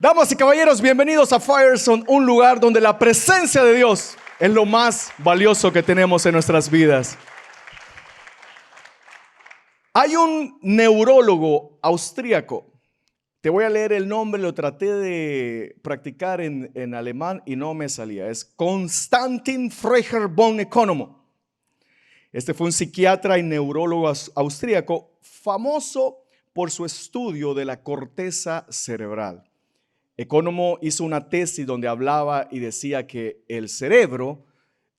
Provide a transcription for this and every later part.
Damas y caballeros, bienvenidos a Firestone, un lugar donde la presencia de Dios es lo más valioso que tenemos en nuestras vidas. Hay un neurólogo austríaco. Te voy a leer el nombre, lo traté de practicar en alemán y no me salía. Es Konstantin Frecher von Economo. Este fue un psiquiatra y neurólogo austríaco famoso por su estudio de la corteza cerebral. Economo hizo una tesis donde hablaba y decía que el cerebro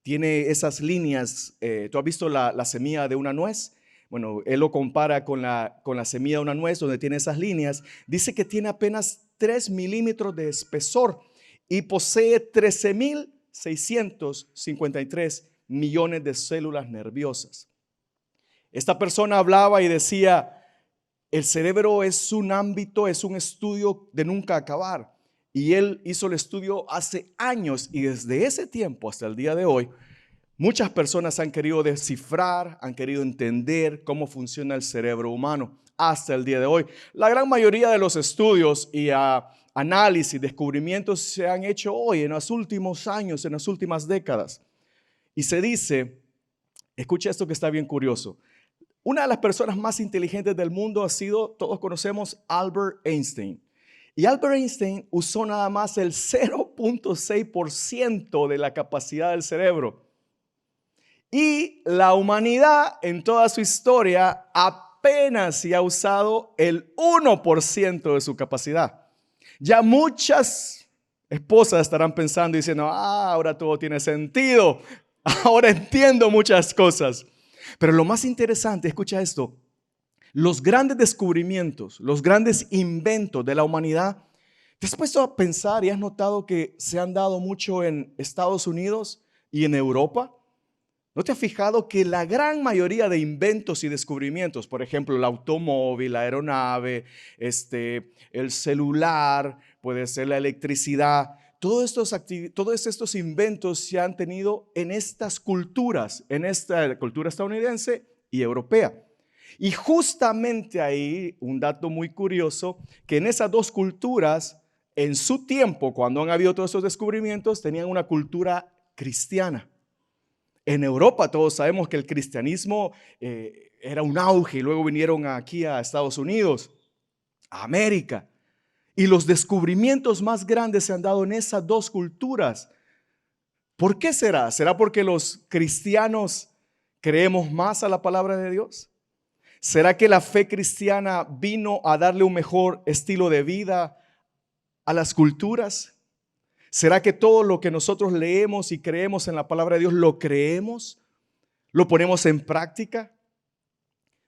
tiene esas líneas. ¿Tú has visto la semilla de una nuez? Bueno, él lo compara con la semilla de una nuez donde tiene esas líneas. Dice que tiene apenas 3 milímetros de espesor y posee 13.653 millones de células nerviosas. Esta persona hablaba y decía: el cerebro es un ámbito, es un estudio de nunca acabar. Y él hizo el estudio hace años y desde ese tiempo hasta el día de hoy, muchas personas han querido descifrar, han querido entender cómo funciona el cerebro humano hasta el día de hoy. La gran mayoría de los estudios y análisis, descubrimientos se han hecho hoy, en los últimos años, en las últimas décadas. Y se dice, escucha esto que está bien curioso. Una de las personas más inteligentes del mundo ha sido, todos conocemos, Albert Einstein. Y Albert Einstein usó nada más el 0.6% de la capacidad del cerebro. Y la humanidad en toda su historia apenas si ha usado el 1% de su capacidad. Ya muchas esposas estarán pensando y diciendo: ahora todo tiene sentido, ahora entiendo muchas cosas. Pero lo más interesante, escucha esto, los grandes descubrimientos, los grandes inventos de la humanidad, ¿te has puesto a pensar y has notado que se han dado mucho en Estados Unidos y en Europa? ¿No te has fijado que la gran mayoría de inventos y descubrimientos, por ejemplo, el automóvil, la aeronave, el celular, puede ser la electricidad, todos estos inventos se han tenido en estas culturas, en esta cultura estadounidense y europea? Y justamente ahí, un dato muy curioso, que en esas dos culturas, en su tiempo, cuando han habido todos esos descubrimientos, tenían una cultura cristiana. En Europa todos sabemos que el cristianismo era un auge y luego vinieron aquí a Estados Unidos, a América. Y los descubrimientos más grandes se han dado en esas dos culturas. ¿Por qué será? ¿Será porque los cristianos creemos más a la palabra de Dios? ¿Será que la fe cristiana vino a darle un mejor estilo de vida a las culturas? ¿Será que todo lo que nosotros leemos y creemos en la palabra de Dios lo creemos? ¿Lo ponemos en práctica?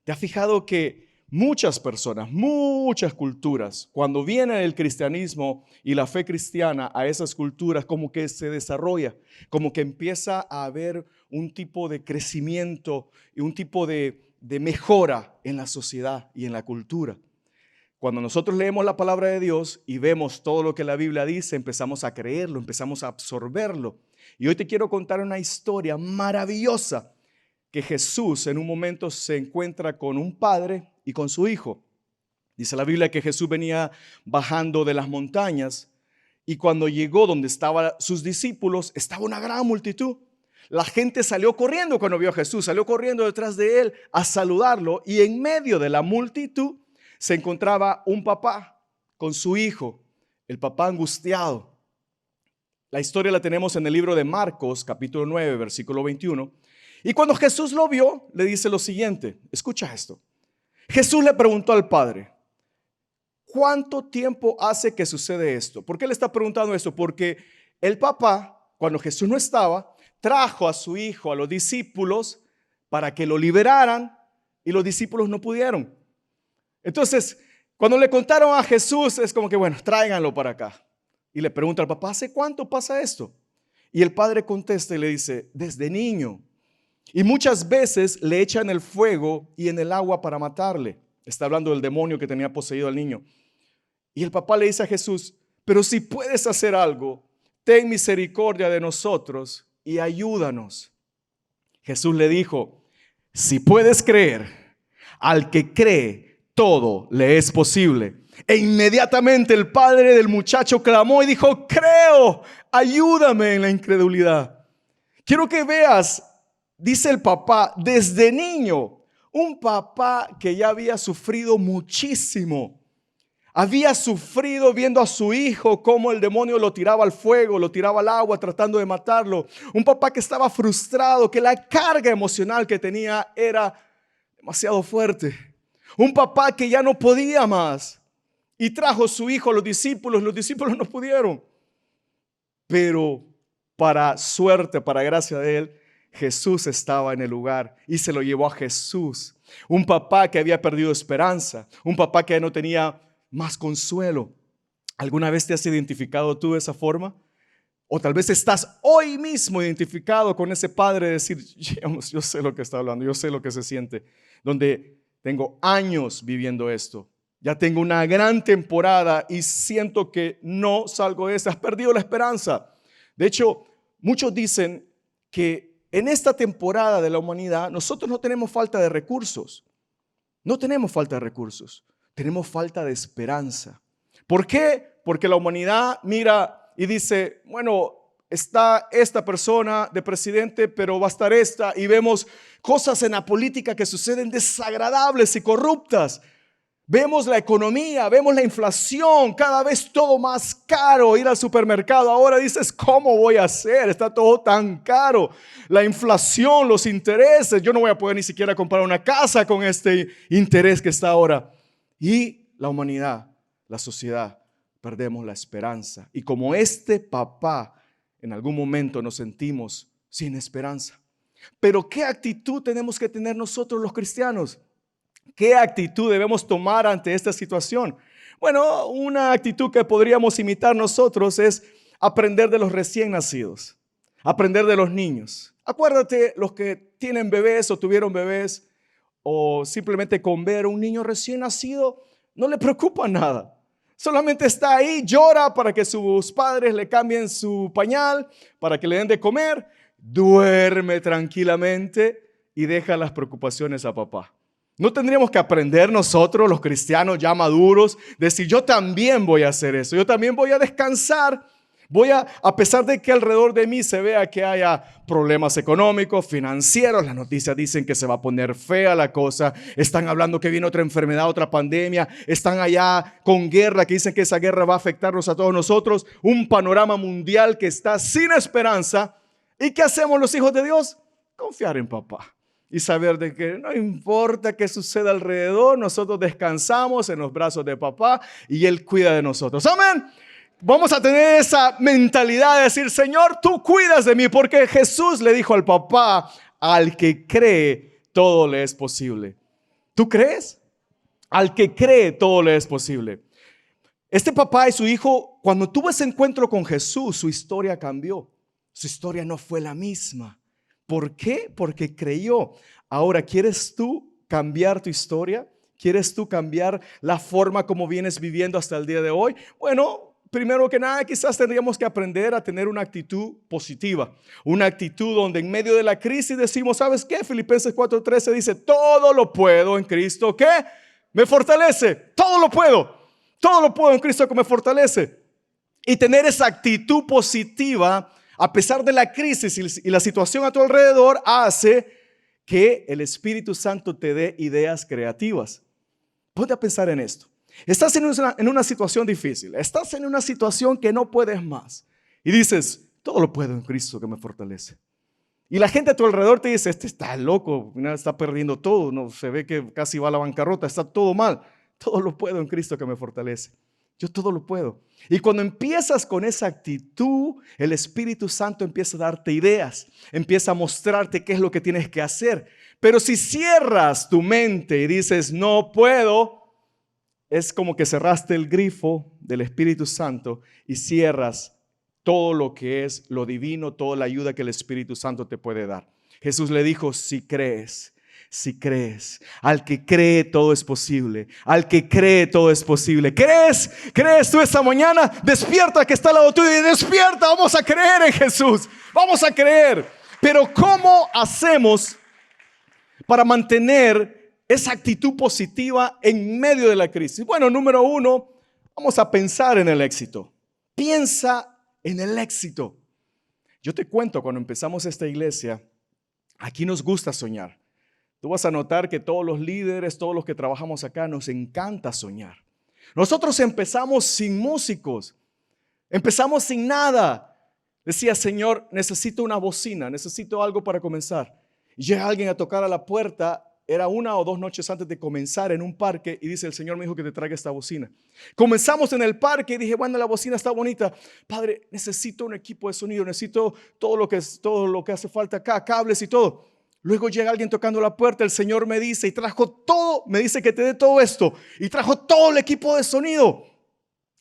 ¿Te has fijado que muchas personas, muchas culturas, cuando viene el cristianismo y la fe cristiana a esas culturas, como que se desarrolla, como que empieza a haber un tipo de crecimiento y un tipo de mejora en la sociedad y en la cultura? Cuando nosotros leemos la palabra de Dios y vemos todo lo que la Biblia dice, empezamos a creerlo, empezamos a absorberlo. Y hoy te quiero contar una historia maravillosa que Jesús en un momento se encuentra con un padre y con su hijo. Dice la Biblia que Jesús venía bajando de las montañas y cuando llegó donde estaban sus discípulos, estaba una gran multitud. La gente salió corriendo cuando vio a Jesús, salió corriendo detrás de él a saludarlo y en medio de la multitud se encontraba un papá con su hijo, el papá angustiado. La historia la tenemos en el libro de Marcos, capítulo 9, versículo 21. Y cuando Jesús lo vio, le dice lo siguiente, escucha esto. Jesús le preguntó al padre: ¿cuánto tiempo hace que sucede esto? ¿Por qué le está preguntando esto? Porque el papá, cuando Jesús no estaba, trajo a su hijo, a los discípulos, para que lo liberaran y los discípulos no pudieron. Entonces, cuando le contaron a Jesús, es como que, bueno, tráiganlo para acá. Y le pregunta al papá: ¿hace cuánto pasa esto? Y el padre contesta y le dice: desde niño. Y muchas veces le echan el fuego y en el agua para matarle. Está hablando del demonio que tenía poseído al niño. Y el papá le dice a Jesús: pero si puedes hacer algo, ten misericordia de nosotros y ayúdanos. Jesús le dijo: si puedes creer, al que cree, todo le es posible. E inmediatamente el padre del muchacho clamó y dijo: creo, ayúdame en la incredulidad. Quiero que veas, dice el papá, desde niño, un papá que ya había sufrido muchísimo. Había sufrido viendo a su hijo cómo el demonio lo tiraba al fuego, lo tiraba al agua tratando de matarlo. Un papá que estaba frustrado, que la carga emocional que tenía era demasiado fuerte. Un papá que ya no podía más y trajo a su hijo a los discípulos no pudieron. Pero para suerte, para gracia de él, Jesús estaba en el lugar y se lo llevó a Jesús. Un papá que había perdido esperanza, un papá que ya no tenía más consuelo. ¿Alguna vez te has identificado tú de esa forma? O tal vez estás hoy mismo identificado con ese padre de decir: yo sé lo que está hablando, yo sé lo que se siente, donde tengo años viviendo esto. Ya tengo una gran temporada y siento que no salgo de esta. Has perdido la esperanza. De hecho, muchos dicen que en esta temporada de la humanidad nosotros no tenemos falta de recursos. No tenemos falta de recursos. Tenemos falta de esperanza. ¿Por qué? Porque la humanidad mira y dice: bueno, está esta persona de presidente, pero va a estar esta. Y vemos cosas en la política que suceden desagradables y corruptas. Vemos la economía, vemos la inflación, cada vez todo más caro. Ir al supermercado ahora dices: ¿cómo voy a hacer? Está todo tan caro. La inflación, los intereses. Yo no voy a poder ni siquiera comprar una casa con este interés que está ahora. Y la humanidad, la sociedad, perdemos la esperanza. Y como este papá, en algún momento nos sentimos sin esperanza. Pero ¿qué actitud tenemos que tener nosotros los cristianos? ¿Qué actitud debemos tomar ante esta situación? Bueno, una actitud que podríamos imitar nosotros es aprender de los recién nacidos, aprender de los niños. Acuérdate, los que tienen bebés o tuvieron bebés, o simplemente con ver a un niño recién nacido, no le preocupa nada. Solamente está ahí, llora para que sus padres le cambien su pañal, para que le den de comer, duerme tranquilamente y deja las preocupaciones a papá. ¿No tendríamos que aprender nosotros, los cristianos ya maduros, decir: yo también voy a hacer eso, yo también voy a descansar? A pesar de que alrededor de mí se vea que haya problemas económicos, financieros, las noticias dicen que se va a poner fea la cosa, están hablando que viene otra enfermedad, otra pandemia, están allá con guerra, que dicen que esa guerra va a afectarnos a todos nosotros, un panorama mundial que está sin esperanza. ¿Y qué hacemos los hijos de Dios? Confiar en papá y saber de que no importa qué suceda alrededor, nosotros descansamos en los brazos de papá y Él cuida de nosotros. Amén. Vamos a tener esa mentalidad de decir: Señor, tú cuidas de mí, porque Jesús le dijo al papá: al que cree, todo le es posible. ¿Tú crees? Al que cree, todo le es posible. Este papá y su hijo, cuando tuvo ese encuentro con Jesús, su historia cambió. Su historia no fue la misma. ¿Por qué? Porque creyó. Ahora, ¿quieres tú cambiar tu historia? ¿Quieres tú cambiar la forma como vienes viviendo hasta el día de hoy? Bueno, primero que nada, quizás tendríamos que aprender a tener una actitud positiva. Una actitud donde en medio de la crisis decimos: ¿sabes qué? Filipenses 4:13 dice: todo lo puedo en Cristo que me fortalece. Todo lo puedo en Cristo que me fortalece. Y tener esa actitud positiva a pesar de la crisis y la situación a tu alrededor hace que el Espíritu Santo te dé ideas creativas. Ponte a pensar en esto. Estás en una situación difícil, estás en una situación que no puedes más y dices: todo lo puedo en Cristo que me fortalece. Y la gente a tu alrededor te dice: este está loco, está perdiendo todo, no, se ve que casi va a la bancarrota, está todo mal. Todo lo puedo en Cristo que me fortalece. Yo todo lo puedo. Y cuando empiezas con esa actitud, el Espíritu Santo empieza a darte ideas, empieza a mostrarte qué es lo que tienes que hacer. Pero si cierras tu mente y dices: no puedo, es como que cerraste el grifo del Espíritu Santo y cierras todo lo que es lo divino, toda la ayuda que el Espíritu Santo te puede dar. Jesús le dijo: si crees, al que cree todo es posible, al que cree todo es posible. ¿Crees tú esta mañana? Despierta, que está al lado tuyo, y despierta, vamos a creer en Jesús, vamos a creer. Pero ¿cómo hacemos para mantener esa actitud positiva en medio de la crisis. Bueno, número uno, vamos a pensar en el éxito. Piensa en el éxito. Yo te cuento, cuando empezamos esta iglesia, aquí nos gusta soñar. Tú vas a notar que todos los líderes, todos los que trabajamos acá, nos encanta soñar. Nosotros empezamos sin músicos, empezamos sin nada. Decía, Señor, necesito una bocina, necesito algo para comenzar. Y llega alguien a tocar a la puerta, era 1 o 2 noches antes de comenzar en un parque, y dice, el Señor me dijo que te traiga esta bocina. Comenzamos en el parque y dije, bueno, la bocina está bonita. Padre, necesito un equipo de sonido, necesito todo lo que hace falta acá, cables y todo. Luego llega alguien tocando la puerta, el Señor me dice, y trajo todo, me dice que te dé todo esto, y trajo todo el equipo de sonido.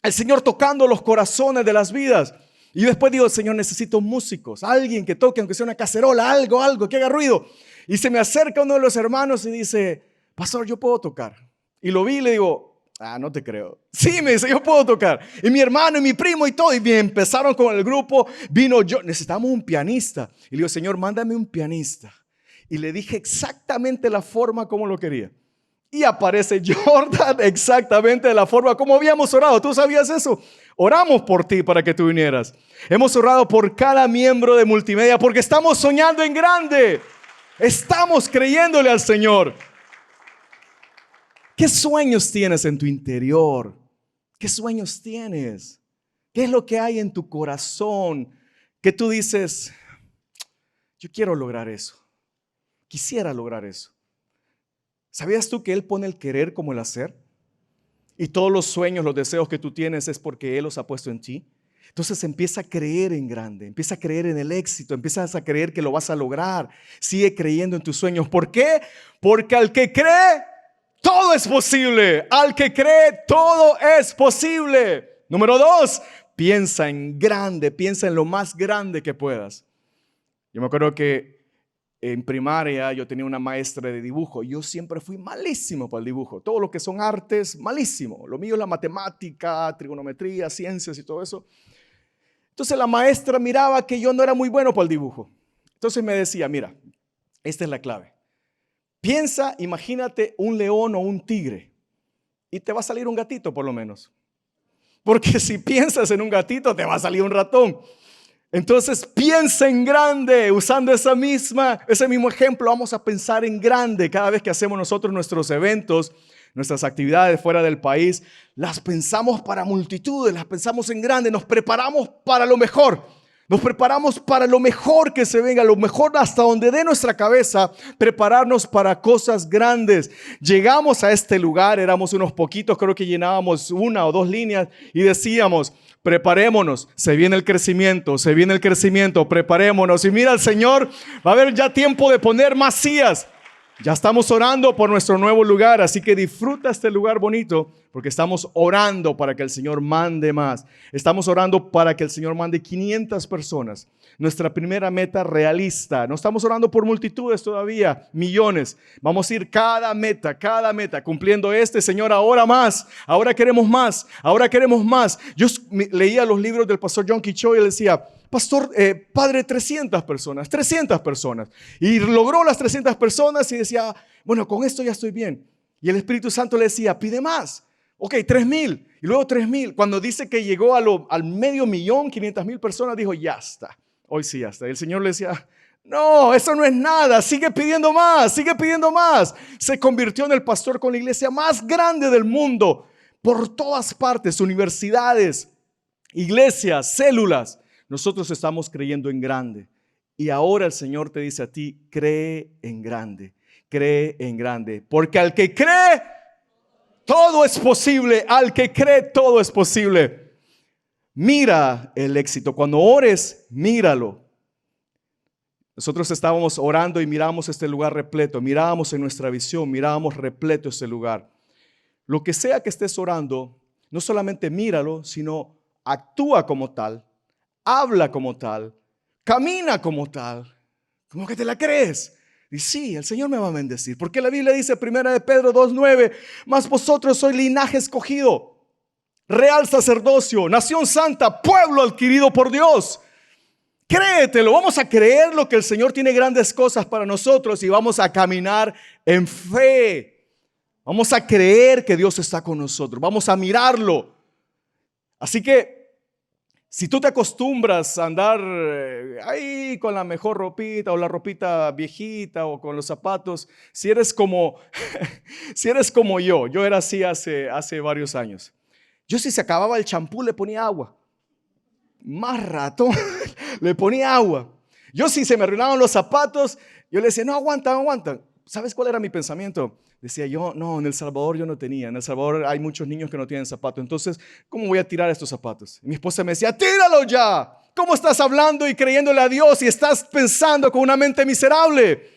El Señor tocando los corazones de las vidas. Y después digo, Señor, necesito músicos, alguien que toque, aunque sea una cacerola, algo que haga ruido. Y se me acerca uno de los hermanos y dice, pastor, yo puedo tocar. Y lo vi y le digo, no te creo. Sí, me dice, yo puedo tocar. Y mi hermano y mi primo y todo. Y me empezaron con el grupo, vino yo, necesitamos un pianista. Y le digo, Señor, mándame un pianista. Y le dije exactamente la forma como lo quería. Y aparece Jordan exactamente de la forma como habíamos orado. ¿Tú sabías eso? Oramos por ti para que tú vinieras. Hemos orado por cada miembro de Multimedia porque estamos soñando en grande. Estamos creyéndole al Señor. ¿Qué sueños tienes en tu interior? ¿Qué sueños tienes? ¿Qué es lo que hay en tu corazón que tú dices, yo quiero lograr eso? Quisiera lograr eso. ¿Sabías tú que Él pone el querer como el hacer? Y todos los sueños, los deseos que tú tienes es porque Él los ha puesto en ti. Entonces empieza a creer en grande, empieza a creer en el éxito, empiezas a creer que lo vas a lograr. Sigue creyendo en tus sueños. ¿Por qué? Porque al que cree, todo es posible. Al que cree, todo es posible. Número 2, piensa en grande, piensa en lo más grande que puedas. Yo me acuerdo que en primaria yo tenía una maestra de dibujo. Yo siempre fui malísimo para el dibujo. Todo lo que son artes, malísimo. Lo mío es la matemática, trigonometría, ciencias y todo eso. Entonces la maestra miraba que yo no era muy bueno para el dibujo. Entonces me decía, mira, esta es la clave. Piensa, imagínate un león o un tigre y te va a salir un gatito por lo menos. Porque si piensas en un gatito te va a salir un ratón. Entonces piensa en grande, usando ese mismo ejemplo. Vamos a pensar en grande cada vez que hacemos nosotros nuestros eventos, nuestras actividades fuera del país. Las pensamos para multitudes, las pensamos en grande, nos preparamos para lo mejor. Nos preparamos para lo mejor que se venga, lo mejor hasta donde dé nuestra cabeza, prepararnos para cosas grandes. Llegamos a este lugar, éramos unos poquitos, creo que llenábamos 1 o 2 líneas y decíamos, preparémonos, se viene el crecimiento, preparémonos. Y mira, el Señor va a haber ya tiempo de poner más sillas. Ya estamos orando por nuestro nuevo lugar, así que disfruta este lugar bonito porque estamos orando para que el Señor mande más. Estamos orando para que el Señor mande 500 personas. Nuestra primera meta realista. No estamos orando por multitudes todavía, millones. Vamos a ir cada meta, cumpliendo Señor, ahora más, ahora queremos más, ahora queremos más. Yo leía los libros del pastor John Quichoy y él decía, pastor, padre, 300 personas. Y logró las 300 personas y decía, bueno, con esto ya estoy bien. Y el Espíritu Santo le decía, pide más. Ok, 3,000 y luego 3,000. Cuando dice que llegó al 500,000, 500,000 personas, dijo, ya está. Hoy sí, ya está. Y el Señor le decía, no, eso no es nada. Sigue pidiendo más, sigue pidiendo más. Se convirtió en el pastor con la iglesia más grande del mundo. Por todas partes, universidades, iglesias, células. Nosotros estamos creyendo en grande. Y ahora el Señor te dice a ti, cree en grande. Cree en grande. Porque al que cree, todo es posible. Al que cree, todo es posible. Mira el éxito. Cuando ores, míralo. Nosotros estábamos orando y miramos este lugar repleto. Mirábamos en nuestra visión, mirábamos repleto este lugar. Lo que sea que estés orando, no solamente míralo, sino actúa como tal. Habla como tal, camina como tal, como que te la crees. Y sí, el Señor me va a bendecir, porque la Biblia dice, 1 Pedro 2:9, mas vosotros sois linaje escogido, real sacerdocio, nación santa, pueblo adquirido por Dios. Créetelo, vamos a creer lo que el Señor tiene grandes cosas para nosotros y vamos a caminar en fe. Vamos a creer que Dios está con nosotros. Vamos a mirarlo. Así que si tú te acostumbras a andar ahí con la mejor ropita o la ropita viejita o con los zapatos, si eres como, si eres como yo era así hace varios años. Yo si se acababa el champú le ponía agua. Más rato le ponía agua. Yo si se me arruinaban los zapatos, yo le decía, no, aguantan. ¿Sabes cuál era mi pensamiento? Decía yo, no, en El Salvador yo no tenía. En El Salvador hay muchos niños que no tienen zapatos. Entonces, ¿cómo voy a tirar estos zapatos? Y mi esposa me decía, tíralo ya. ¿Cómo estás hablando y creyéndole a Dios y estás pensando con una mente miserable?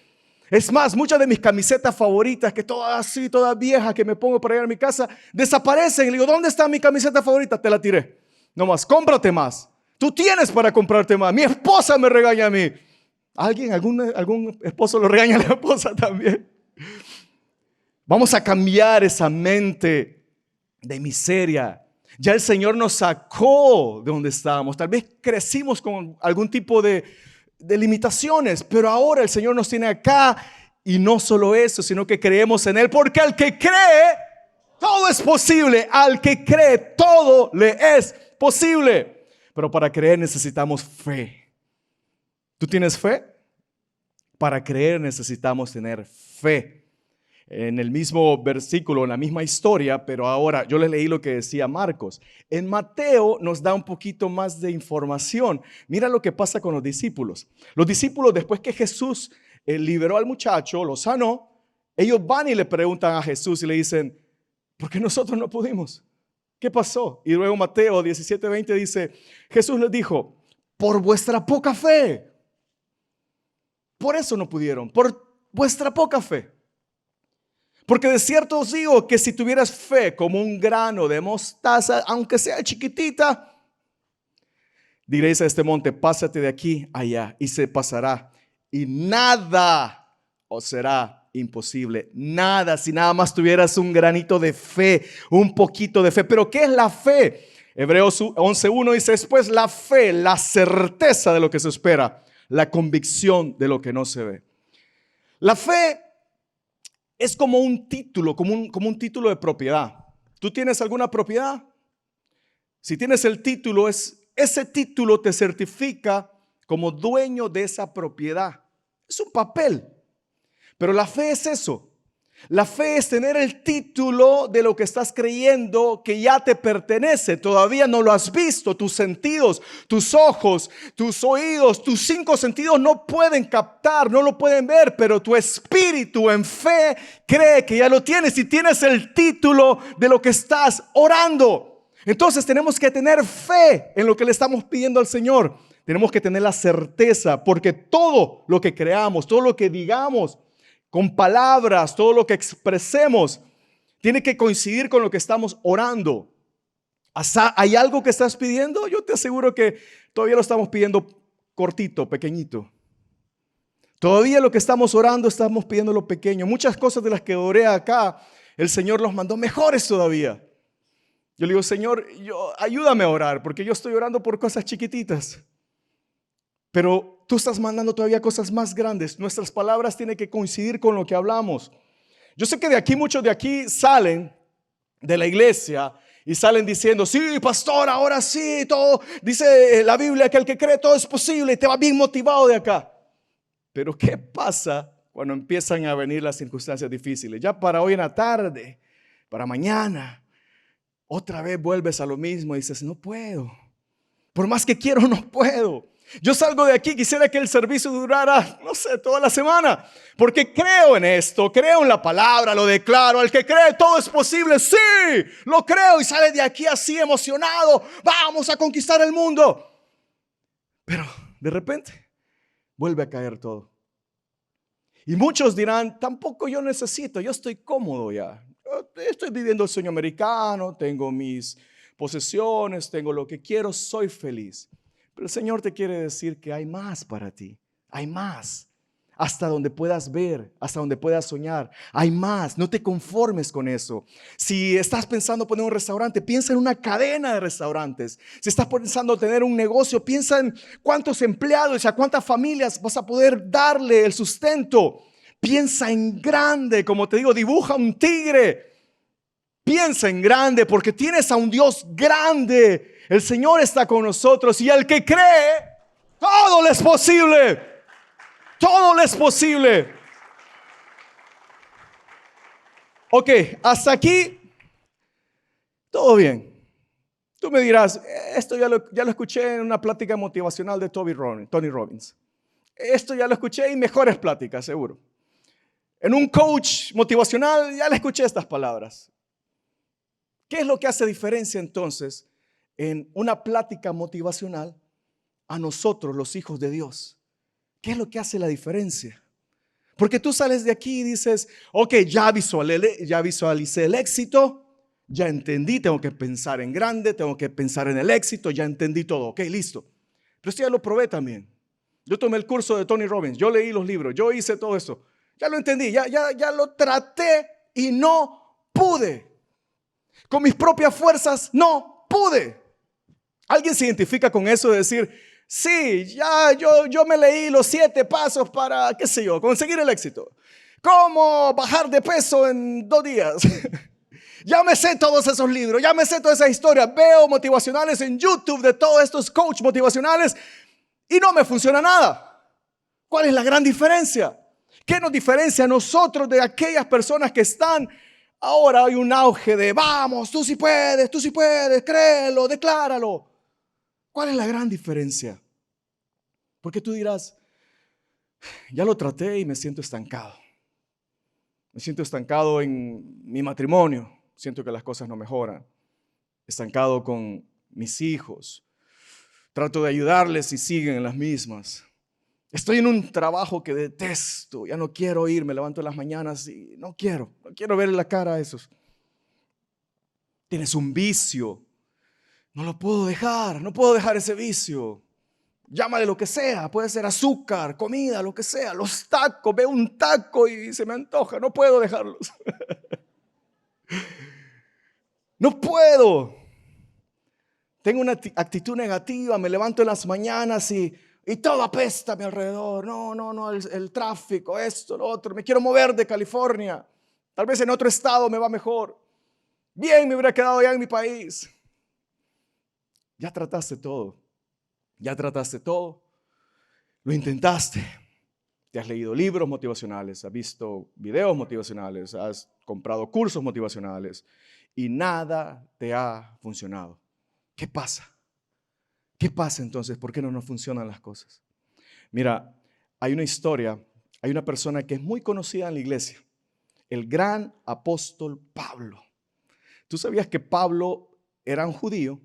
Es más, muchas de mis camisetas favoritas, que todas así, todas viejas, que me pongo para ir a mi casa, desaparecen. Y le digo, ¿dónde está mi camiseta favorita? Te la tiré. No más, cómprate más. Tú tienes para comprarte más. Mi esposa me regaña a mí. ¿Algún esposo lo regaña a la esposa también? Vamos a cambiar esa mente de miseria. Ya el Señor nos sacó de donde estábamos. Tal vez crecimos con algún tipo de limitaciones, pero ahora el Señor nos tiene acá. Y no solo eso, sino que creemos en Él. Porque al que cree, todo es posible. Al que cree, todo le es posible. Pero para creer necesitamos fe. ¿Tú tienes fe? Para creer necesitamos tener fe. En el mismo versículo, en la misma historia, pero ahora yo les leí lo que decía Marcos. En Mateo nos da un poquito más de información. Mira lo que pasa con los discípulos. Los discípulos, después que Jesús liberó al muchacho, lo sanó, ellos van y le preguntan a Jesús y le dicen, ¿por qué nosotros no pudimos? ¿Qué pasó? Y luego Mateo 17:20 dice, Jesús les dijo, por vuestra poca fe. Por eso no pudieron, por vuestra poca fe. Porque de cierto os digo que si tuvieras fe como un grano de mostaza, aunque sea chiquitita, diréis a este monte, pásate de aquí allá, y se pasará. Y nada os será imposible. Nada, si nada más tuvieras un granito de fe, un poquito de fe. Pero ¿qué es la fe? Hebreos 11:1 dice, después la fe, la certeza de lo que se espera, la convicción de lo que no se ve. La fe es como un título, como un título de propiedad. ¿Tú tienes alguna propiedad? Si tienes el título, ese título te certifica como dueño de esa propiedad. Es un papel. Pero la fe es eso. La fe es tener el título de lo que estás creyendo que ya te pertenece. Todavía no lo has visto. Tus sentidos, tus ojos, tus oídos, tus 5 sentidos no pueden captar, no lo pueden ver, pero tu espíritu en fe cree que ya lo tienes y tienes el título de lo que estás orando. Entonces tenemos que tener fe en lo que le estamos pidiendo al Señor. Tenemos que tener la certeza, porque todo lo que creamos, todo lo que digamos, con palabras, todo lo que expresemos, tiene que coincidir con lo que estamos orando. ¿Hay algo que estás pidiendo? Yo te aseguro que todavía lo estamos pidiendo cortito, pequeñito. Todavía lo que estamos orando, estamos pidiendo lo pequeño. Muchas cosas de las que oré acá, el Señor los mandó mejores todavía. Yo le digo, Señor, ayúdame a orar, porque yo estoy orando por cosas chiquititas. Pero tú estás mandando todavía cosas más grandes. Nuestras palabras tienen que coincidir con lo que hablamos. Yo sé que de aquí, muchos de aquí salen de la iglesia y salen diciendo, sí, pastor, ahora sí, todo. Dice la Biblia que el que cree todo es posible y te va bien motivado de acá. Pero ¿qué pasa cuando empiezan a venir las circunstancias difíciles? Ya para hoy en la tarde, para mañana, otra vez vuelves a lo mismo y dices, no puedo. Por más que quiero, no puedo. Yo salgo de aquí, quisiera que el servicio durara, no sé, toda la semana, porque creo en esto, creo en la palabra, lo declaro. Al que cree todo es posible, sí, lo creo, y sale de aquí así emocionado, vamos a conquistar el mundo. Pero de repente vuelve a caer todo. Y muchos dirán, tampoco yo necesito, yo estoy cómodo ya. Estoy viviendo el sueño americano, tengo mis posesiones, tengo lo que quiero, soy feliz. Pero el Señor te quiere decir que hay más para ti, hay más. Hasta donde puedas ver, hasta donde puedas soñar, hay más. No te conformes con eso. Si estás pensando poner un restaurante, piensa en una cadena de restaurantes. Si estás pensando tener un negocio, piensa en cuántos empleados y a cuántas familias vas a poder darle el sustento. Piensa en grande, como te digo, dibuja un tigre. Piensa en grande porque tienes a un Dios grande. El Señor está con nosotros y al que cree, todo le es posible. Todo le es posible. Ok, hasta aquí, todo bien. Tú me dirás, esto ya lo escuché en una plática motivacional de Tony Robbins. Esto ya lo escuché en mejores pláticas, seguro. En un coach motivacional ya le escuché estas palabras. ¿Qué es lo que hace diferencia entonces en una plática motivacional a nosotros, los hijos de Dios? ¿Qué es lo que hace la diferencia? Porque tú sales de aquí y dices, ok, ya visualicé el éxito, ya entendí, tengo que pensar en grande, tengo que pensar en el éxito, ya entendí todo, ok, listo. Pero esto ya lo probé también. Yo tomé el curso de Tony Robbins, yo leí los libros, yo hice todo eso. Ya lo entendí, ya lo traté y no pude. Con mis propias fuerzas no pude. ¿Alguien se identifica con eso de decir, sí, ya yo me leí los 7 pasos para, qué sé yo, conseguir el éxito? ¿Cómo bajar de peso en 2 días? Ya me sé todos esos libros, ya me sé todas esas historias. Veo motivacionales en YouTube de todos estos coaches motivacionales y no me funciona nada. ¿Cuál es la gran diferencia? ¿Qué nos diferencia a nosotros de aquellas personas que están? Ahora hay un auge de vamos, tú sí puedes, créelo, decláralo. ¿Cuál es la gran diferencia? Porque tú dirás, ya lo traté y me siento estancado. Me siento estancado en mi matrimonio. Siento que las cosas no mejoran. Estancado con mis hijos. Trato de ayudarles y siguen en las mismas. Estoy en un trabajo que detesto. Ya no quiero ir, me levanto en las mañanas y no quiero verle la cara a esos. Tienes un vicio. No lo puedo dejar, no puedo dejar ese vicio. Llámale lo que sea, puede ser azúcar, comida, lo que sea. Los tacos, veo un taco y se me antoja, no puedo dejarlos. No puedo. Tengo una actitud negativa, me levanto en las mañanas y todo apesta a mi alrededor. No, el tráfico, esto, lo otro. Me quiero mover de California. Tal vez en otro estado me va mejor. Bien, me hubiera quedado ya en mi país. Ya trataste todo. Lo intentaste. Te has leído libros motivacionales, has visto videos motivacionales, has comprado cursos motivacionales y nada te ha funcionado. ¿Qué pasa? ¿Qué pasa entonces? ¿Por qué no nos funcionan las cosas? Mira, hay una historia, hay una persona que es muy conocida en la iglesia, el gran apóstol Pablo. ¿Tú sabías que Pablo era un judío?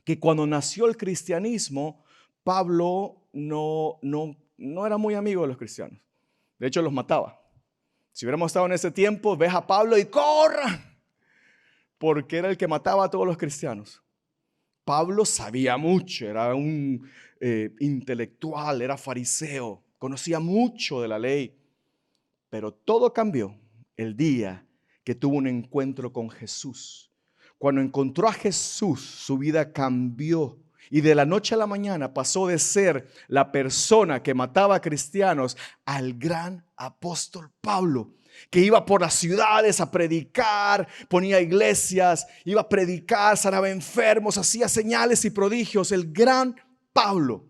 Que cuando nació el cristianismo, Pablo no era muy amigo de los cristianos. De hecho, los mataba. Si hubiéramos estado en ese tiempo, ves a Pablo y corran, porque era el que mataba a todos los cristianos. Pablo sabía mucho, era un intelectual, era fariseo, conocía mucho de la ley, pero todo cambió el día que tuvo un encuentro con Jesús. Cuando encontró a Jesús, su vida cambió y de la noche a la mañana pasó de ser la persona que mataba a cristianos al gran apóstol Pablo, que iba por las ciudades a predicar, ponía iglesias, iba a predicar, sanaba enfermos, hacía señales y prodigios. El gran Pablo.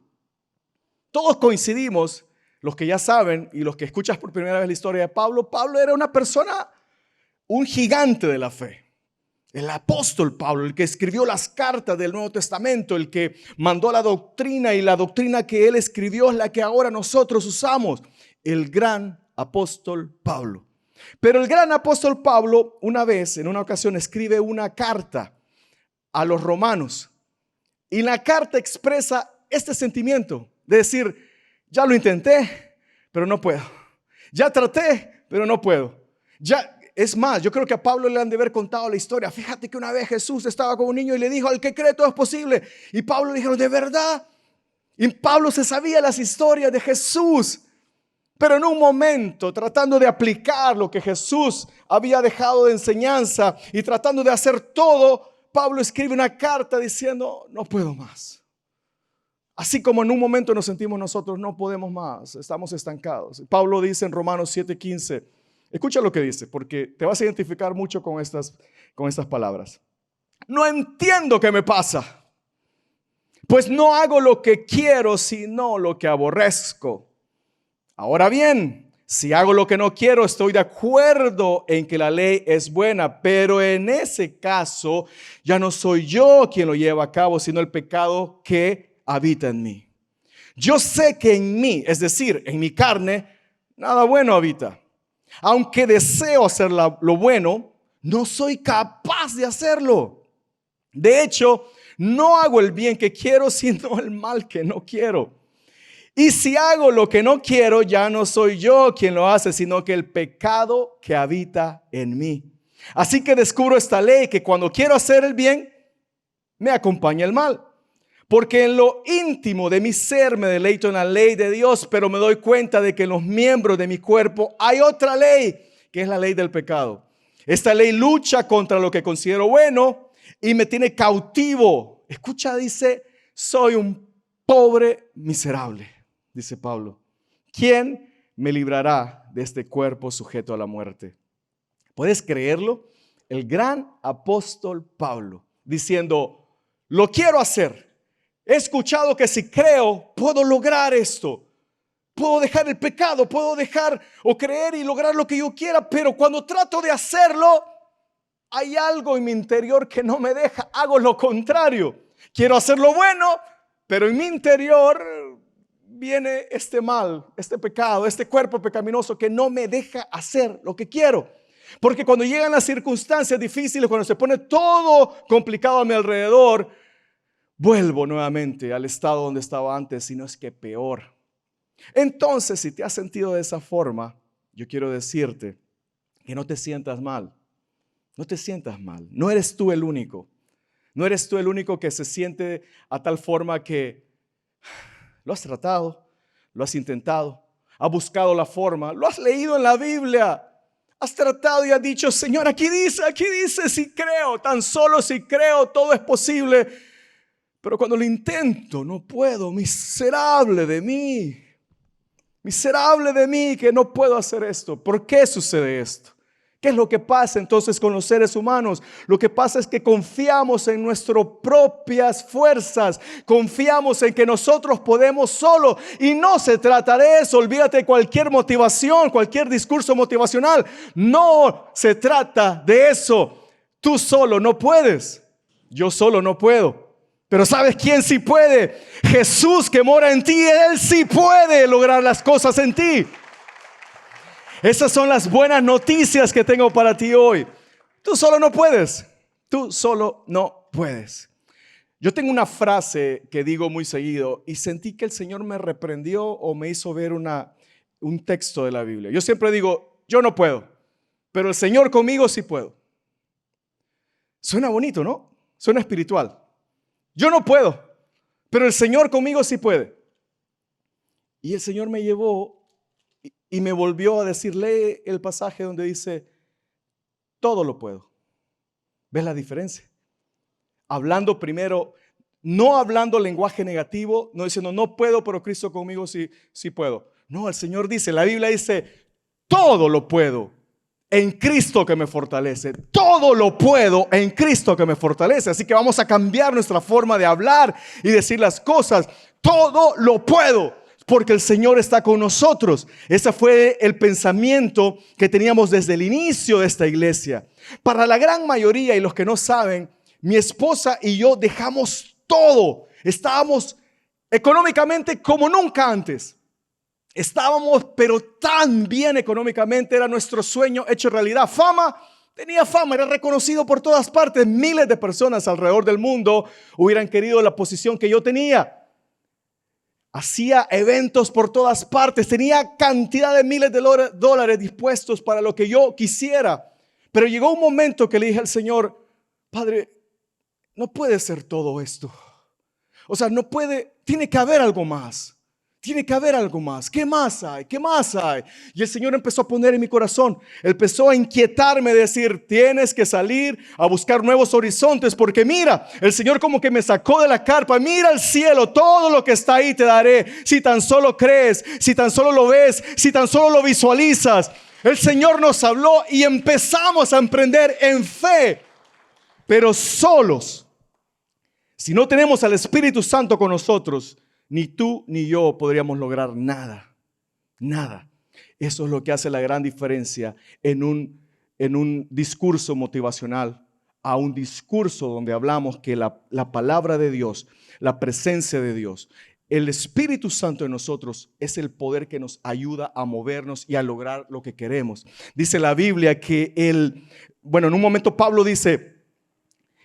Todos coincidimos, los que ya saben y los que escuchas por primera vez la historia de Pablo. Pablo era una persona, un gigante de la fe. El apóstol Pablo, el que escribió las cartas del Nuevo Testamento, el que mandó la doctrina, y la doctrina que él escribió es la que ahora nosotros usamos. El gran apóstol Pablo. Pero el gran apóstol Pablo en una ocasión, escribe una carta a los romanos. Y la carta expresa este sentimiento de decir, ya lo intenté, pero no puedo. Ya traté, pero no puedo. Es más, yo creo que a Pablo le han de haber contado la historia. Fíjate que una vez Jesús estaba con un niño y le dijo, al que cree todo es posible. Y Pablo le dijo, ¿de verdad? Y Pablo se sabía las historias de Jesús. Pero en un momento, tratando de aplicar lo que Jesús había dejado de enseñanza y tratando de hacer todo, Pablo escribe una carta diciendo, no puedo más. Así como en un momento nos sentimos nosotros, no podemos más, estamos estancados. Pablo dice en Romanos 7:15, escucha lo que dice, porque te vas a identificar mucho con estas palabras. No entiendo qué me pasa, pues no hago lo que quiero, sino lo que aborrezco. Ahora bien, si hago lo que no quiero, estoy de acuerdo en que la ley es buena, pero en ese caso ya no soy yo quien lo lleva a cabo, sino el pecado que habita en mí. Yo sé que en mí, es decir, en mi carne, nada bueno habita. Aunque deseo hacer lo bueno, no soy capaz de hacerlo. De hecho, no hago el bien que quiero, sino el mal que no quiero. Y si hago lo que no quiero, ya no soy yo quien lo hace, sino que el pecado que habita en mí. Así que descubro esta ley, que cuando quiero hacer el bien, me acompaña el mal. Porque en lo íntimo de mi ser me deleito en la ley de Dios, pero me doy cuenta de que en los miembros de mi cuerpo hay otra ley, que es la ley del pecado. Esta ley lucha contra lo que considero bueno y me tiene cautivo. Escucha, dice, soy un pobre miserable, dice Pablo. ¿Quién me librará de este cuerpo sujeto a la muerte? ¿Puedes creerlo? El gran apóstol Pablo diciendo, lo quiero hacer. He escuchado que si creo, puedo lograr esto. Puedo dejar el pecado, puedo dejar o creer y lograr lo que yo quiera, pero cuando trato de hacerlo, hay algo en mi interior que no me deja, hago lo contrario. Quiero hacer lo bueno, pero en mi interior viene este mal, este pecado, este cuerpo pecaminoso que no me deja hacer lo que quiero. Porque cuando llegan las circunstancias difíciles, cuando se pone todo complicado a mi alrededor, vuelvo nuevamente al estado donde estaba antes, si no es que peor. Entonces, si te has sentido de esa forma, yo quiero decirte que no te sientas mal. No te sientas mal. No eres tú el único. No eres tú el único que se siente a tal forma que lo has tratado, lo has intentado, has buscado la forma, lo has leído en la Biblia, has tratado y has dicho, Señor, aquí dice, si creo, tan solo si creo, todo es posible. Pero cuando lo intento, no puedo, miserable de mí que no puedo hacer esto. ¿Por qué sucede esto? ¿Qué es lo que pasa entonces con los seres humanos? Lo que pasa es que confiamos en nuestras propias fuerzas, confiamos en que nosotros podemos solo, y no se trata de eso. Olvídate de cualquier motivación, cualquier discurso motivacional. No se trata de eso. Tú solo no puedes, yo solo no puedo. Pero ¿sabes quién sí puede? Jesús, que mora en ti. Él sí puede lograr las cosas en ti. Esas son las buenas noticias que tengo para ti hoy. Tú solo no puedes. Tú solo no puedes. Yo tengo una frase que digo muy seguido y sentí que el Señor me reprendió o me hizo ver un texto de la Biblia. Yo siempre digo, yo no puedo, pero el Señor conmigo sí puedo. Suena bonito, ¿no? Suena espiritual. Yo no puedo, pero el Señor conmigo sí puede. Y el Señor me llevó y me volvió a decir, lee el pasaje donde dice, todo lo puedo. ¿Ves la diferencia? Hablando primero, no hablando lenguaje negativo, no diciendo, no puedo, pero Cristo conmigo sí puedo. No, el Señor dice, la Biblia dice, todo lo puedo en Cristo que me fortalece. Todo lo puedo en Cristo que me fortalece. Así que vamos a cambiar nuestra forma de hablar y decir las cosas. Todo lo puedo porque el Señor está con nosotros. Ese fue el pensamiento que teníamos desde el inicio de esta iglesia. Para la gran mayoría y los que no saben, mi esposa y yo dejamos todo. Estábamos económicamente como nunca antes. Estábamos, pero tan bien económicamente, era nuestro sueño hecho realidad. Tenía fama, era reconocido por todas partes. Miles de personas alrededor del mundo hubieran querido la posición que yo tenía. Hacía eventos por todas partes, tenía cantidad de miles de dólares dispuestos para lo que yo quisiera. Pero llegó un momento que le dije al Señor, Padre, no puede ser todo esto. O sea, no puede, tiene que haber algo más. Tiene que haber algo más. ¿Qué más hay? ¿Qué más hay? Y el Señor empezó a poner en mi corazón, empezó a inquietarme, decir, tienes que salir a buscar nuevos horizontes, porque mira, el Señor como que me sacó de la carpa. Mira el cielo, todo lo que está ahí te daré, si tan solo crees, si tan solo lo ves, si tan solo lo visualizas. El Señor nos habló y empezamos a emprender en fe, pero solos. Si no tenemos al Espíritu Santo con nosotros, ni tú ni yo podríamos lograr nada. Nada. Eso es lo que hace la gran diferencia en un discurso motivacional a un discurso donde hablamos que la palabra de Dios, la presencia de Dios, el Espíritu Santo en nosotros es el poder que nos ayuda a movernos y a lograr lo que queremos. Dice la Biblia que en un momento Pablo dice,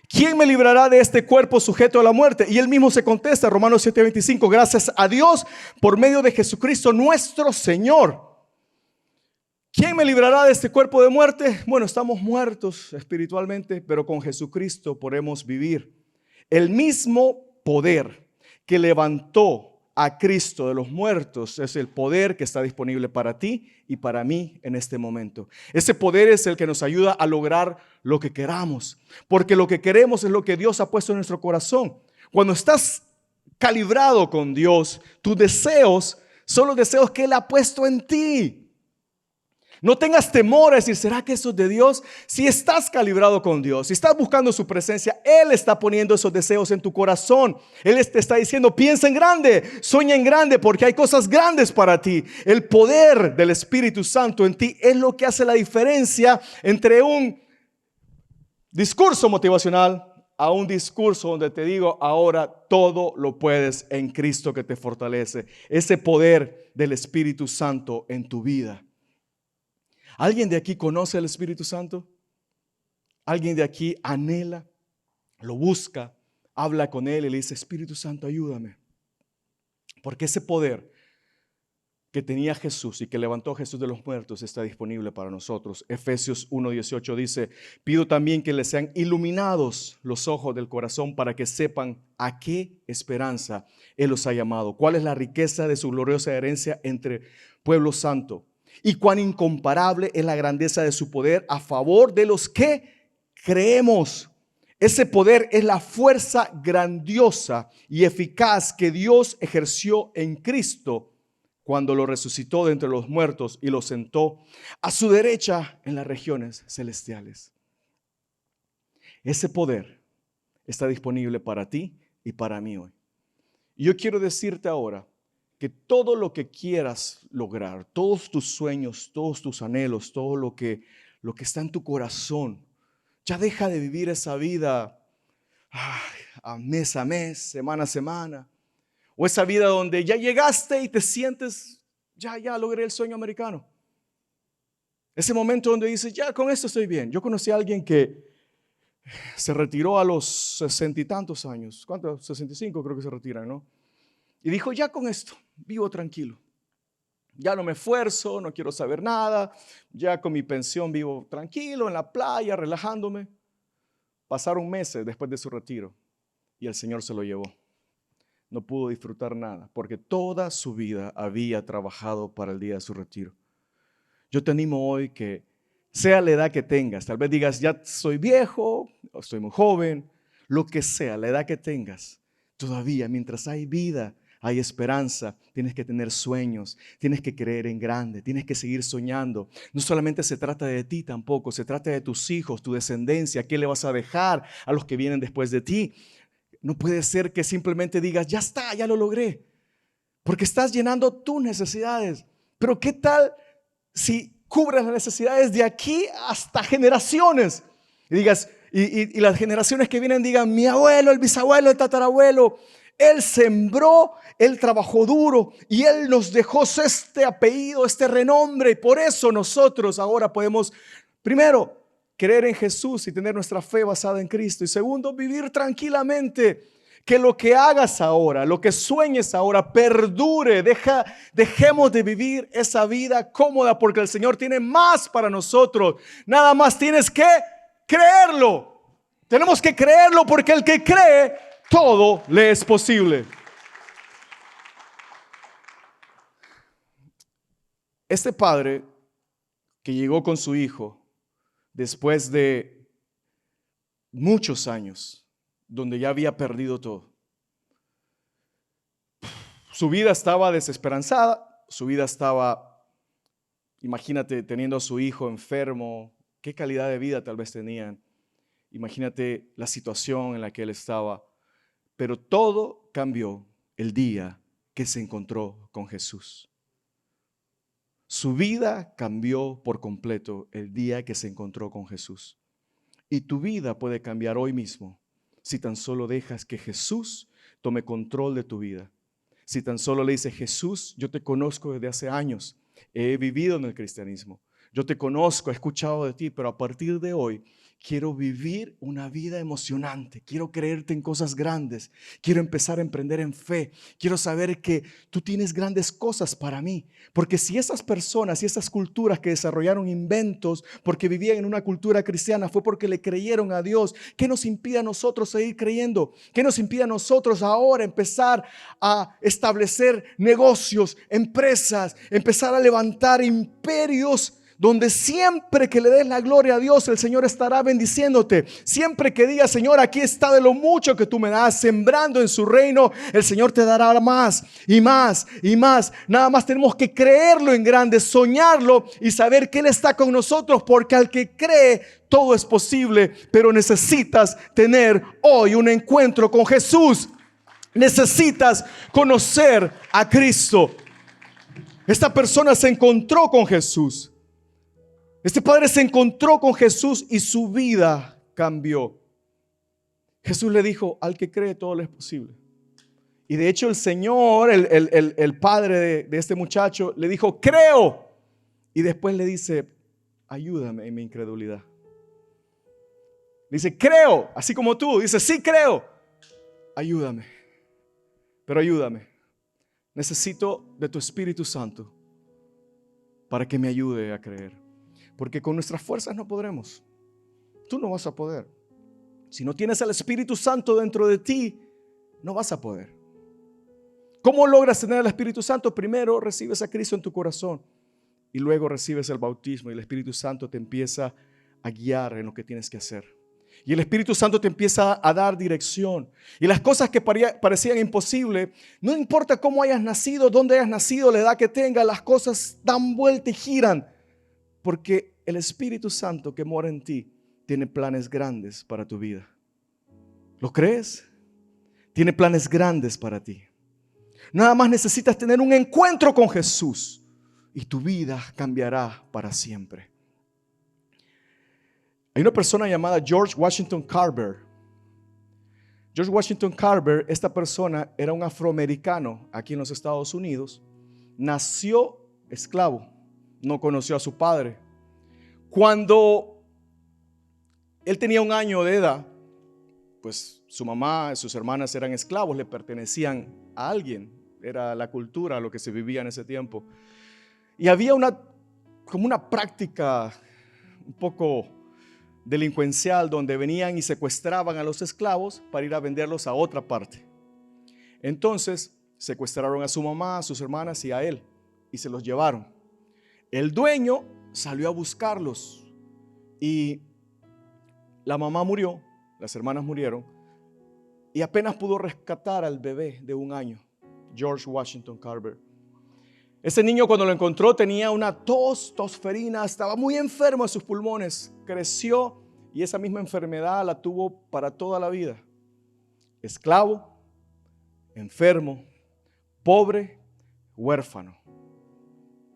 ¿quién me librará de este cuerpo sujeto a la muerte? Y él mismo se contesta, Romanos 7:25, gracias a Dios por medio de Jesucristo nuestro Señor. ¿Quién me librará de este cuerpo de muerte? Bueno, estamos muertos espiritualmente, pero con Jesucristo podemos vivir. El mismo poder que levantó a Cristo de los muertos es el poder que está disponible para ti y para mí en este momento. Ese poder es el que nos ayuda a lograr lo que queramos, porque lo que queremos es lo que Dios ha puesto en nuestro corazón. Cuando estás calibrado con Dios, tus deseos son los deseos que Él ha puesto en ti. No tengas temor a decir, ¿será que eso es de Dios? Si estás calibrado con Dios, si estás buscando su presencia, Él está poniendo esos deseos en tu corazón. Él te está diciendo, piensa en grande, sueña en grande, porque hay cosas grandes para ti. El poder del Espíritu Santo en ti es lo que hace la diferencia entre un discurso motivacional a un discurso donde te digo, ahora todo lo puedes en Cristo que te fortalece. Ese poder del Espíritu Santo en tu vida. ¿Alguien de aquí conoce al Espíritu Santo? ¿Alguien de aquí anhela, lo busca, habla con Él y le dice, Espíritu Santo, ayúdame? Porque ese poder que tenía Jesús y que levantó a Jesús de los muertos está disponible para nosotros. Efesios 1:18 dice, pido también que les sean iluminados los ojos del corazón para que sepan a qué esperanza Él los ha llamado. ¿Cuál es la riqueza de su gloriosa herencia entre pueblo santo? Y cuán incomparable es la grandeza de su poder a favor de los que creemos. Ese poder es la fuerza grandiosa y eficaz que Dios ejerció en Cristo cuando lo resucitó de entre los muertos y lo sentó a su derecha en las regiones celestiales. Ese poder está disponible para ti y para mí hoy. Y yo quiero decirte ahora que todo lo que quieras lograr, todos tus sueños, todos tus anhelos, todo lo que está en tu corazón, ya deja de vivir esa vida a mes, semana a semana. O esa vida donde ya llegaste y te sientes, ya logré el sueño americano. Ese momento donde dices, ya con esto estoy bien. Yo conocí a alguien que se retiró a los 60 y tantos años. ¿Cuántos? 65 creo que se retiran, ¿no? Y dijo, ya con esto, vivo tranquilo. Ya no me esfuerzo, no quiero saber nada. Ya con mi pensión vivo tranquilo en la playa, relajándome. Pasaron meses después de su retiro y el Señor se lo llevó. No pudo disfrutar nada porque toda su vida había trabajado para el día de su retiro. Yo te animo hoy que sea la edad que tengas, tal vez digas, ya soy viejo, o estoy muy joven, lo que sea, la edad que tengas, todavía mientras hay vida, hay esperanza, tienes que tener sueños, tienes que creer en grande, tienes que seguir soñando. No solamente se trata de ti tampoco, se trata de tus hijos, tu descendencia, qué le vas a dejar a los que vienen después de ti. No puede ser que simplemente digas, ya está, ya lo logré, porque estás llenando tus necesidades. Pero ¿qué tal si cubres las necesidades de aquí hasta generaciones? Y digas, y las generaciones que vienen digan, mi abuelo, el bisabuelo, el tatarabuelo, él sembró, él trabajó duro y él nos dejó este apellido, este renombre. Y por eso nosotros ahora podemos, primero, creer en Jesús y tener nuestra fe basada en Cristo. Y segundo, vivir tranquilamente. Que lo que hagas ahora, lo que sueñes ahora, perdure. Dejemos de vivir esa vida cómoda porque el Señor tiene más para nosotros. Nada más tienes que creerlo. Tenemos que creerlo porque el que cree, todo le es posible. Este padre que llegó con su hijo después de muchos años, donde ya había perdido todo. Su vida estaba desesperanzada, su vida estaba, imagínate, teniendo a su hijo enfermo, qué calidad de vida tal vez tenían. Imagínate la situación en la que él estaba. Pero todo cambió el día que se encontró con Jesús. Su vida cambió por completo el día que se encontró con Jesús. Y tu vida puede cambiar hoy mismo si tan solo dejas que Jesús tome control de tu vida. Si tan solo le dices: Jesús, yo te conozco desde hace años, he vivido en el cristianismo, yo te conozco, he escuchado de ti, pero a partir de hoy quiero vivir una vida emocionante, quiero creerte en cosas grandes, quiero empezar a emprender en fe, quiero saber que tú tienes grandes cosas para mí. Porque si esas personas y esas culturas que desarrollaron inventos porque vivían en una cultura cristiana fue porque le creyeron a Dios, ¿qué nos impide a nosotros seguir creyendo? ¿Qué nos impide a nosotros ahora empezar a establecer negocios, empresas, empezar a levantar imperios donde siempre que le des la gloria a Dios, el Señor estará bendiciéndote? Siempre que digas: Señor, aquí está de lo mucho que tú me das, sembrando en su reino, el Señor te dará más y más y más. Nada más tenemos que creerlo en grande, soñarlo y saber que Él está con nosotros, porque al que cree todo es posible. Pero necesitas tener hoy un encuentro con Jesús. Necesitas conocer a Cristo. Esta persona se encontró con Jesús. Este padre se encontró con Jesús y su vida cambió. Jesús le dijo: al que cree todo le es posible. Y de hecho el Señor, el padre de este muchacho, le dijo: creo. Y después le dice: ayúdame en mi incredulidad. Dice: creo, así como tú. Dice: sí, creo. Ayúdame. Pero ayúdame. Necesito de tu Espíritu Santo para que me ayude a creer. Porque con nuestras fuerzas no podremos. Tú no vas a poder. Si no tienes al Espíritu Santo dentro de ti, no vas a poder. ¿Cómo logras tener al Espíritu Santo? Primero recibes a Cristo en tu corazón y luego recibes el bautismo y el Espíritu Santo te empieza a guiar en lo que tienes que hacer. Y el Espíritu Santo te empieza a dar dirección. Y las cosas que parecían imposibles, no importa cómo hayas nacido, dónde hayas nacido, la edad que tengas, las cosas dan vuelta y giran. Porque el Espíritu Santo que mora en ti tiene planes grandes para tu vida. ¿Lo crees? Tiene planes grandes para ti. Nada más necesitas tener un encuentro con Jesús y tu vida cambiará para siempre. Hay una persona llamada George Washington Carver. George Washington Carver, esta persona era un afroamericano aquí en los Estados Unidos. Nació esclavo, no conoció a su padre. Cuando él tenía 1 año de edad, pues su mamá y sus hermanas eran esclavos, le pertenecían a alguien. Era la cultura, lo que se vivía en ese tiempo. Y había como una práctica un poco delincuencial donde venían y secuestraban a los esclavos para ir a venderlos a otra parte. Entonces secuestraron a su mamá, a sus hermanas y a él y se los llevaron. El dueño salió a buscarlos y la mamá murió, las hermanas murieron y apenas pudo rescatar al bebé de 1 año, George Washington Carver. Ese niño, cuando lo encontró, tenía una tosferina, estaba muy enfermo de sus pulmones, creció y esa misma enfermedad la tuvo para toda la vida. Esclavo, enfermo, pobre, huérfano.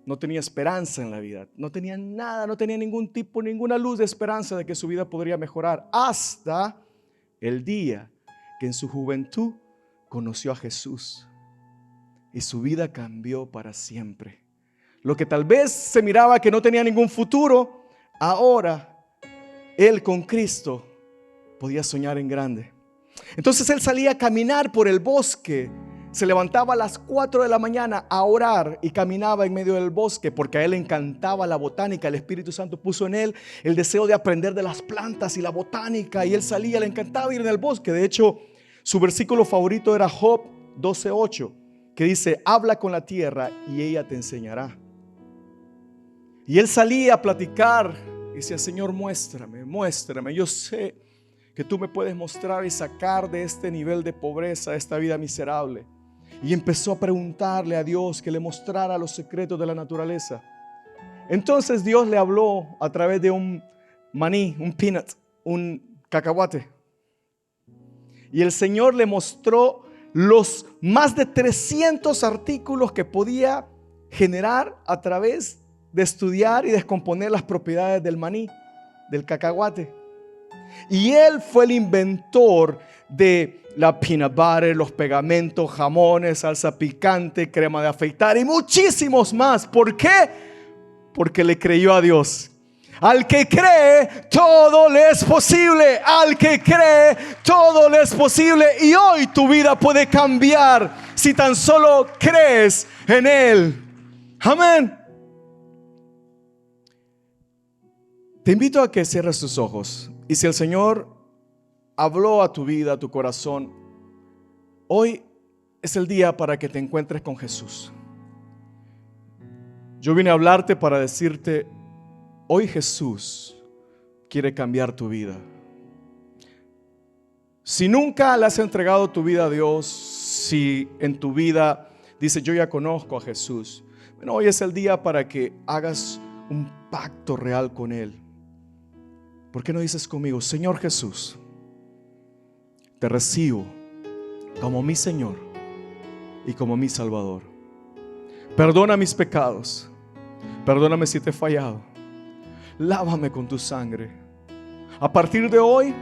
No tenía esperanza en la vida, no tenía nada, no tenía ninguna luz de esperanza de que su vida podría mejorar, hasta el día que en su juventud conoció a Jesús y su vida cambió para siempre. Lo que tal vez se miraba que no tenía ningún futuro, ahora él con Cristo podía soñar en grande. Entonces él salía a caminar por el bosque. Se levantaba a las 4 de la mañana a orar y caminaba en medio del bosque porque a él le encantaba la botánica. El Espíritu Santo puso en él el deseo de aprender de las plantas y la botánica y él salía, le encantaba ir en el bosque. De hecho, su versículo favorito era Job 12:8, que dice: habla con la tierra y ella te enseñará. Y él salía a platicar y decía, Señor, muéstrame, muéstrame. Yo sé que tú me puedes mostrar y sacar de este nivel de pobreza, de esta vida miserable. Y empezó a preguntarle a Dios que le mostrara los secretos de la naturaleza. Entonces Dios le habló a través de un maní, un peanut, un cacahuate. Y el Señor le mostró los más de 300 artículos que podía generar a través de estudiar y descomponer las propiedades del maní, del cacahuate. Y él fue el inventor de la peanut butter, los pegamentos, jamones, salsa picante, crema de afeitar y muchísimos más. ¿Por qué? Porque le creyó a Dios. Al que cree, todo le es posible. Al que cree, todo le es posible. Y hoy tu vida puede cambiar si tan solo crees en Él. Amén. Te invito a que cierres tus ojos. Y si el Señor habló a tu vida, a tu corazón, hoy es el día para que te encuentres con Jesús. Yo vine a hablarte para decirte, hoy Jesús quiere cambiar tu vida. Si nunca le has entregado tu vida a Dios, si en tu vida dices, yo ya conozco a Jesús, bueno, hoy es el día para que hagas un pacto real con Él. ¿Por qué no dices conmigo, Señor Jesús, te recibo como mi Señor y como mi Salvador? Perdona mis pecados, perdóname si te he fallado, lávame con tu sangre. A partir de hoy,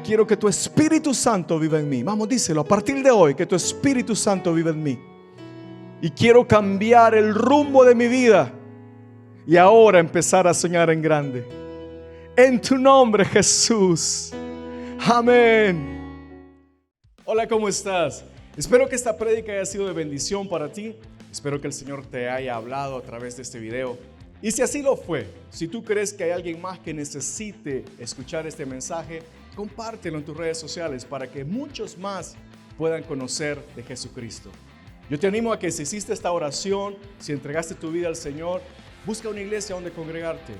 quiero que tu Espíritu Santo viva en mí. Vamos, díselo, a partir de hoy, que tu Espíritu Santo viva en mí. Y quiero cambiar el rumbo de mi vida y ahora empezar a soñar en grande. En tu nombre, Jesús. Amén. Hola, ¿cómo estás? Espero que esta prédica haya sido de bendición para ti. Espero que el Señor te haya hablado a través de este video. Y si así lo fue, si tú crees que hay alguien más que necesite escuchar este mensaje, compártelo en tus redes sociales para que muchos más puedan conocer de Jesucristo. Yo te animo a que si hiciste esta oración, si entregaste tu vida al Señor, busca una iglesia donde congregarte.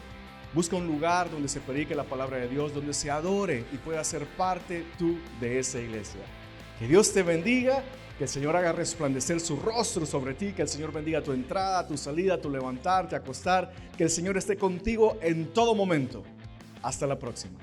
Busca un lugar donde se predique la palabra de Dios, donde se adore y puedas ser parte tú de esa iglesia. Que Dios te bendiga, que el Señor haga resplandecer su rostro sobre ti, que el Señor bendiga tu entrada, tu salida, tu levantarte, acostar, que el Señor esté contigo en todo momento. Hasta la próxima.